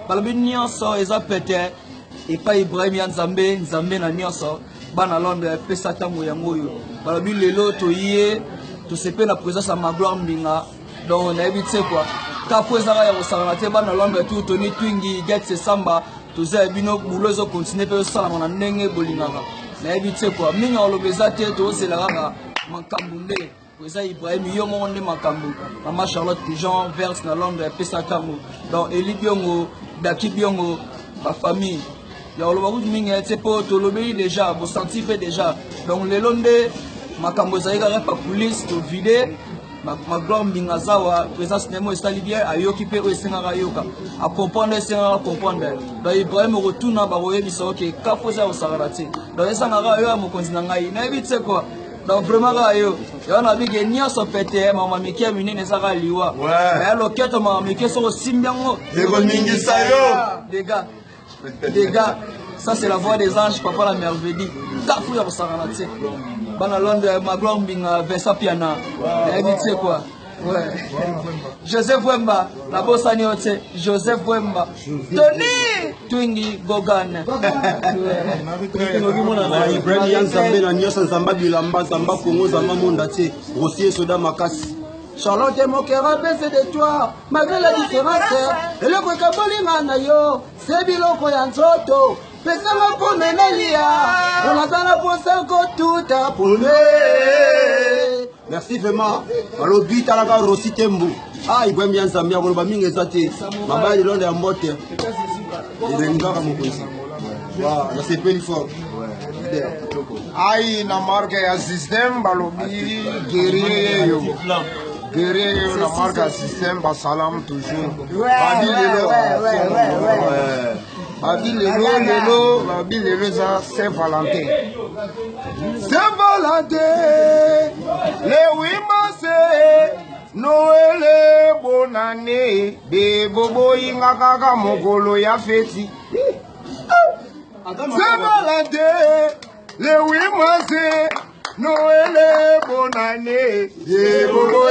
balobi NIONSO eza pete et pas IBRAHIM ya NZAMBE na NIONSO bana Londres PESA TANGO yango yo balobi lelo toyie to sepe na présence à ma gloire mbinga donc on a évité quoi ka présence ya osala te bana Londres tout toni twingi get se samba to za bino boulot zo continuer pe sala na ndenge bolinganga na évité quoi minga olobeza te to c'est la ranga mankambunde Président IBRAHIM yo monde makambu Maman Charlotte Pigeon verse na Londres PESA TANGO donc Eli Biongo Daki Biongo ma famille ya oloba ku minga te po to lobi déjà vous senti fait déjà donc le londe makambo zaïga pa police to vide ma gloire mbinga zawa présence nemo estali bien ayoki pe o esenga yoka a comprendre esenga comprendre donc IBRAHIM retourna ba roye biso ke ka foza o sagarati donc esanga yo mo konzina ngai na ebitse quoi donc vraiment yo na bige NIONSO pete mama miki amine ne saka liwa mais loketo mama miki so simbiango dego mingi sayo des gars ça c'est la voix des anges papa la merveille kafu ya sagarati bana Londres ma gloire mbinga Vincent Piana éviter quoi ouais Joseph Wemba la bossani ote Joseph Wemba Tony Twingi Gogan IBRAHIM ya NZAMBE na NIONSO nzamba bilamba nzamba Congo nzamba monde entier Rossier soda makasi Charlotte mon cœur a baissé de toi malgré la différence et le quoi bolinga na yo c'est biloko ya nzoto pesa mapo menalia on attend pour ça tout à pour merci vraiment alobi talaka Rossi tembo ah IBRAHIM ya NZAMBE akoloba mingi eza te mabaya lilonde ya mbote ebengaka mokonzi na sepeli fort ai na marque ya système balobi guerrier yo guerrier na marque ya système basalam toujours babi lelo za Saint-Valentin le 8 mars Noël bonne année de bobo inga kaka mokolo ya feti Saint-Valentin le 8 mars Noël bonne année de bobo